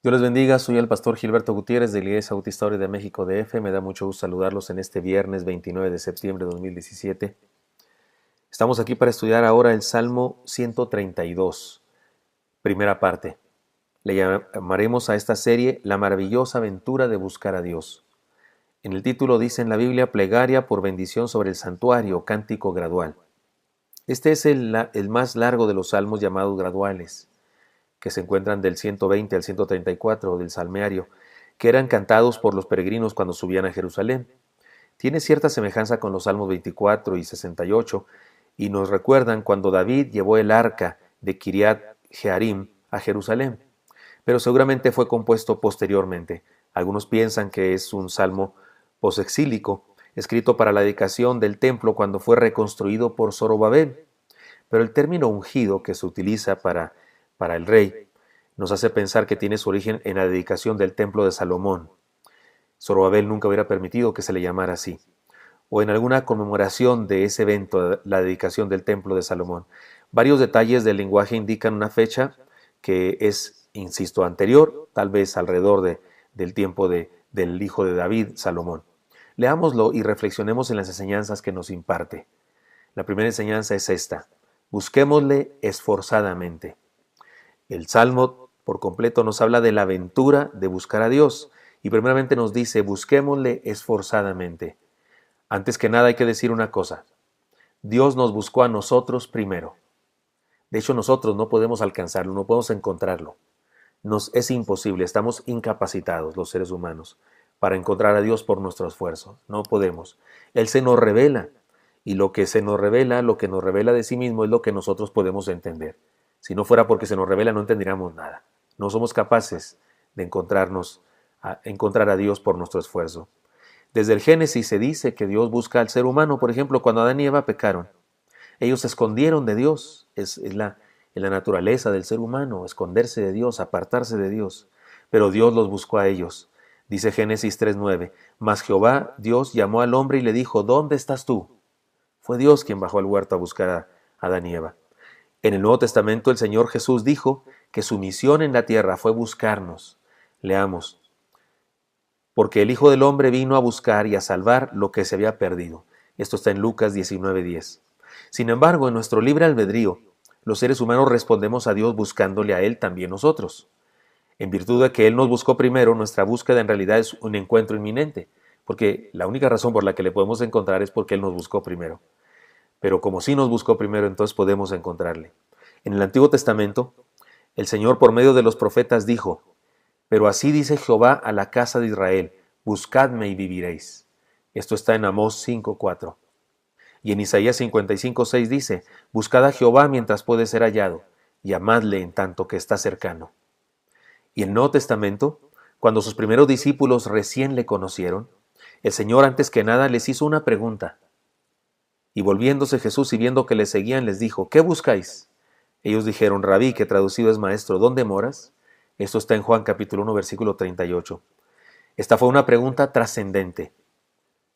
Dios les bendiga, soy el pastor Gilberto Gutiérrez de la Iglesia Bautista Ori de México DF. Me da mucho gusto saludarlos en este viernes 29 de septiembre de 2017. Estamos aquí para estudiar ahora el Salmo 132, primera parte. Le llamaremos a esta serie La maravillosa aventura de buscar a Dios. En el título dice en la Biblia, plegaria por bendición sobre el santuario, cántico gradual. Este es el más largo de los salmos llamados graduales, que se encuentran del 120 al 134 del Salmeario, que eran cantados por los peregrinos cuando subían a Jerusalén. Tiene cierta semejanza con los Salmos 24 y 68, y nos recuerdan cuando David llevó el arca de Kiriat Jearim a Jerusalén, pero seguramente fue compuesto posteriormente. Algunos piensan que es un salmo posexílico, escrito para la dedicación del templo cuando fue reconstruido por Zorobabel, pero el término ungido que se utiliza para el rey nos hace pensar que tiene su origen en la dedicación del templo de Salomón. Zorobabel nunca hubiera permitido que se le llamara así, o en alguna conmemoración de ese evento, la dedicación del templo de Salomón. Varios detalles del lenguaje indican una fecha que es, insisto, anterior, tal vez alrededor del tiempo del hijo de David, Salomón. Leámoslo y reflexionemos en las enseñanzas que nos imparte. La primera enseñanza es esta: busquémosle esforzadamente. El Salmo por completo nos habla de la aventura de buscar a Dios y primeramente nos dice, busquémosle esforzadamente. Antes que nada hay que decir una cosa: Dios nos buscó a nosotros primero. De hecho, nosotros no podemos alcanzarlo, no podemos encontrarlo. Nos es imposible, estamos incapacitados los seres humanos para encontrar a Dios por nuestro esfuerzo. No podemos. Él se nos revela y lo que nos revela de sí mismo es lo que nosotros podemos entender. Si no fuera porque se nos revela, no entenderíamos nada. No somos capaces de encontrar a Dios por nuestro esfuerzo. Desde el Génesis se dice que Dios busca al ser humano. Por ejemplo, cuando Adán y Eva pecaron, ellos se escondieron de Dios. Es la naturaleza del ser humano, esconderse de Dios, apartarse de Dios. Pero Dios los buscó a ellos. Dice Génesis 3:9, mas Jehová, Dios, llamó al hombre y le dijo, ¿dónde estás tú? Fue Dios quien bajó al huerto a buscar a Adán y Eva. En el Nuevo Testamento el Señor Jesús dijo que su misión en la tierra fue buscarnos. Leamos. Porque el Hijo del Hombre vino a buscar y a salvar lo que se había perdido. Esto está en Lucas 19:10. Sin embargo, en nuestro libre albedrío, los seres humanos respondemos a Dios buscándole a Él también nosotros. En virtud de que Él nos buscó primero, nuestra búsqueda en realidad es un encuentro inminente, porque la única razón por la que le podemos encontrar es porque Él nos buscó primero. Pero como sí nos buscó primero, entonces podemos encontrarle. En el Antiguo Testamento, el Señor por medio de los profetas dijo, pero así dice Jehová a la casa de Israel, buscadme y viviréis. Esto está en Amós 5:4. Y en Isaías 55:6 dice, buscad a Jehová mientras puede ser hallado, y amadle en tanto que está cercano. Y en el Nuevo Testamento, cuando sus primeros discípulos recién le conocieron, el Señor antes que nada les hizo una pregunta. Y volviéndose Jesús y viendo que le seguían, les dijo, ¿qué buscáis? Ellos dijeron, Rabí, que traducido es maestro, ¿dónde moras? Esto está en Juan capítulo 1, versículo 38. Esta fue una pregunta trascendente.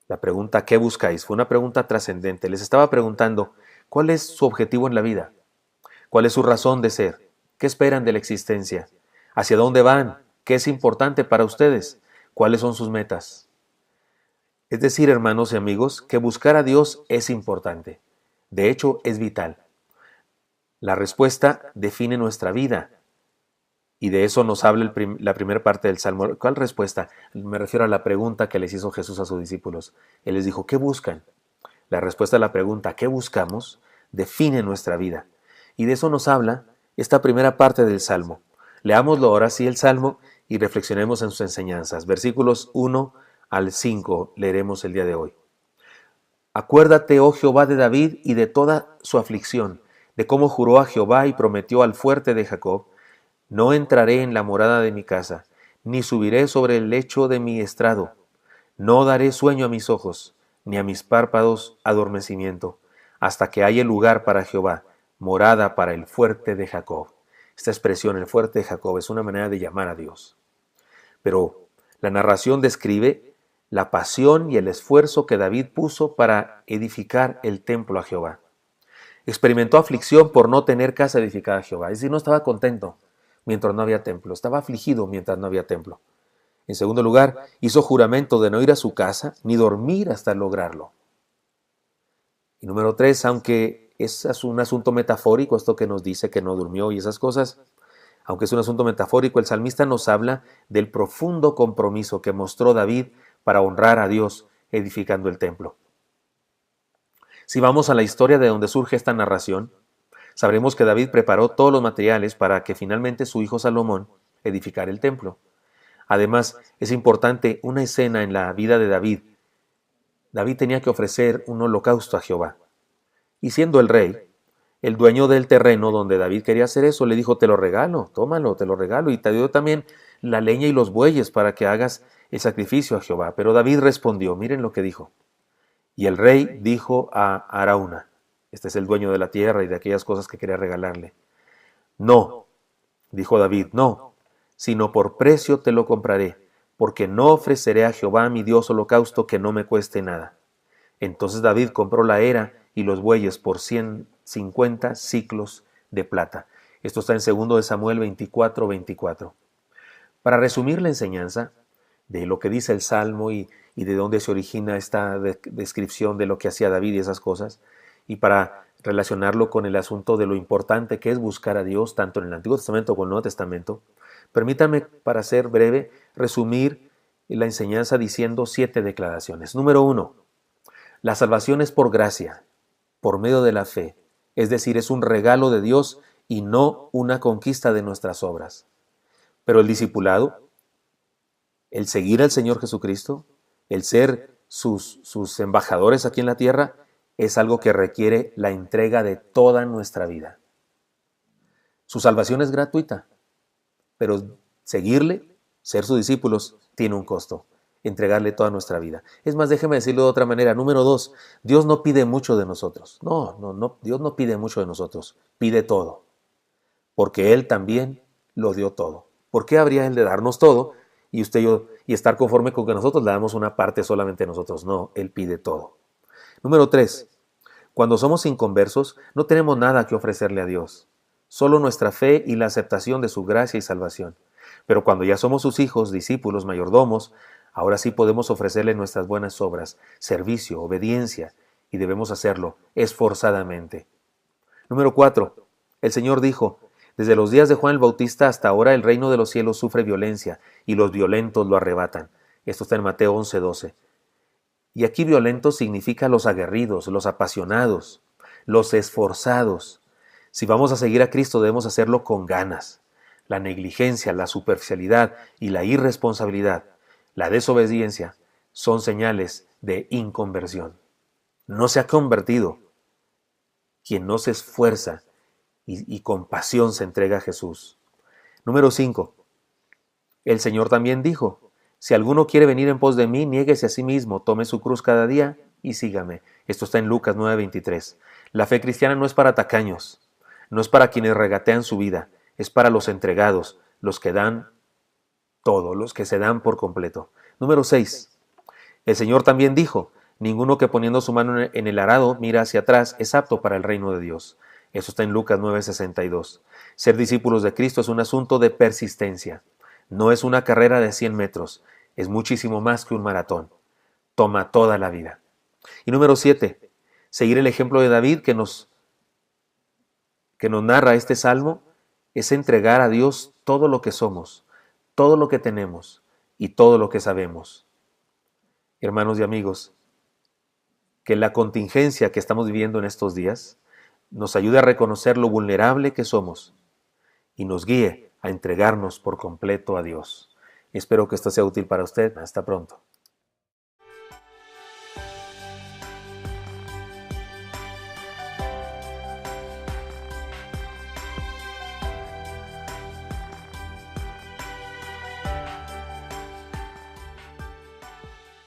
La pregunta, ¿qué buscáis? Fue una pregunta trascendente. Les estaba preguntando, ¿cuál es su objetivo en la vida? ¿Cuál es su razón de ser? ¿Qué esperan de la existencia? ¿Hacia dónde van? ¿Qué es importante para ustedes? ¿Cuáles son sus metas? Es decir, hermanos y amigos, que buscar a Dios es importante. De hecho, es vital. La respuesta define nuestra vida. Y de eso nos habla la primera parte del Salmo. ¿Cuál respuesta? Me refiero a la pregunta que les hizo Jesús a sus discípulos. Él les dijo, ¿qué buscan? La respuesta a la pregunta, ¿qué buscamos?, define nuestra vida. Y de eso nos habla esta primera parte del Salmo. Leámoslo ahora sí el Salmo y reflexionemos en sus enseñanzas. Versículos 1 al 5 leeremos el día de hoy. Acuérdate, oh Jehová, de David y de toda su aflicción, de cómo juró a Jehová y prometió al fuerte de Jacob, no entraré en la morada de mi casa, ni subiré sobre el lecho de mi estrado. No daré sueño a mis ojos, ni a mis párpados adormecimiento, hasta que haya lugar para Jehová, morada para el fuerte de Jacob. Esta expresión, el fuerte de Jacob, es una manera de llamar a Dios. Pero la narración describe la pasión y el esfuerzo que David puso para edificar el templo a Jehová. Experimentó aflicción por no tener casa edificada a Jehová, es decir, no estaba contento. mientras no había templo. Estaba afligido mientras no había templo. En segundo lugar, hizo juramento de no ir a su casa ni dormir hasta lograrlo. Y número 3, aunque es un asunto metafórico, esto que nos dice que no durmió y esas cosas, aunque es un asunto metafórico, el salmista nos habla del profundo compromiso que mostró David para honrar a Dios edificando el templo. Si vamos a la historia de donde surge esta narración, sabremos que David preparó todos los materiales para que finalmente su hijo Salomón edificara el templo. Además, es importante una escena en la vida de David. David tenía que ofrecer un holocausto a Jehová. Y siendo el rey, el dueño del terreno donde David quería hacer eso, le dijo, te lo regalo, tómalo, te lo regalo, y te dio también la leña y los bueyes para que hagas el sacrificio a Jehová. Pero David respondió, miren lo que dijo. Y el rey dijo a Arauna, este es el dueño de la tierra y de aquellas cosas que quería regalarle, no, dijo David, no, sino por precio te lo compraré, porque no ofreceré a Jehová mi Dios holocausto que no me cueste nada. Entonces David compró la era y los bueyes por 150 siclos de plata. Esto está en 2 Samuel 24:24. Para resumir la enseñanza de lo que dice el Salmo y de dónde se origina esta descripción de lo que hacía David y esas cosas, y para relacionarlo con el asunto de lo importante que es buscar a Dios, tanto en el Antiguo Testamento como en el Nuevo Testamento, permítanme, para ser breve, resumir la enseñanza diciendo 7 declaraciones. Número 1. La salvación es por gracia, por medio de la fe, es decir, es un regalo de Dios y no una conquista de nuestras obras. Pero el discipulado, el seguir al Señor Jesucristo, el ser sus embajadores aquí en la tierra, es algo que requiere la entrega de toda nuestra vida. Su salvación es gratuita, pero seguirle, ser sus discípulos, tiene un costo. Entregarle toda nuestra vida. Es más, déjeme decirlo de otra manera. Número 2, Dios no pide mucho de nosotros. No, Dios no pide mucho de nosotros. Pide todo. Porque Él también lo dio todo. ¿Por qué habría Él de darnos todo y usted y yo y estar conforme con que nosotros le damos una parte solamente a nosotros? No, Él pide todo. Número 3, cuando somos inconversos, no tenemos nada que ofrecerle a Dios. Solo nuestra fe y la aceptación de su gracia y salvación. Pero cuando ya somos sus hijos, discípulos, mayordomos, ahora sí podemos ofrecerle nuestras buenas obras, servicio, obediencia, y debemos hacerlo esforzadamente. Número 4. El Señor dijo, desde los días de Juan el Bautista hasta ahora el reino de los cielos sufre violencia, y los violentos lo arrebatan. Esto está en Mateo 11:12. Y aquí violentos significa los aguerridos, los apasionados, los esforzados. Si vamos a seguir a Cristo debemos hacerlo con ganas. La negligencia, la superficialidad y la irresponsabilidad, la desobediencia, son señales de inconversión. No se ha convertido quien no se esfuerza y con pasión se entrega a Jesús. Número 5. El Señor también dijo, si alguno quiere venir en pos de mí, niéguese a sí mismo, tome su cruz cada día y sígame. Esto está en Lucas 9:23. La fe cristiana no es para tacaños, no es para quienes regatean su vida, es para los entregados, los que dan todo, los que se dan por completo. Número 6. El Señor también dijo, ninguno que poniendo su mano en el arado mira hacia atrás es apto para el reino de Dios. Eso está en Lucas 9:62. Ser discípulos de Cristo es un asunto de persistencia. No es una carrera de 100 metros, es muchísimo más que un maratón. Toma toda la vida. Y número 7. Seguir el ejemplo de David que nos narra este salmo es entregar a Dios todo lo que somos, todo lo que tenemos y todo lo que sabemos. Hermanos y amigos, que la contingencia que estamos viviendo en estos días nos ayude a reconocer lo vulnerable que somos y nos guíe a entregarnos por completo a Dios. Espero que esto sea útil para usted. Hasta pronto.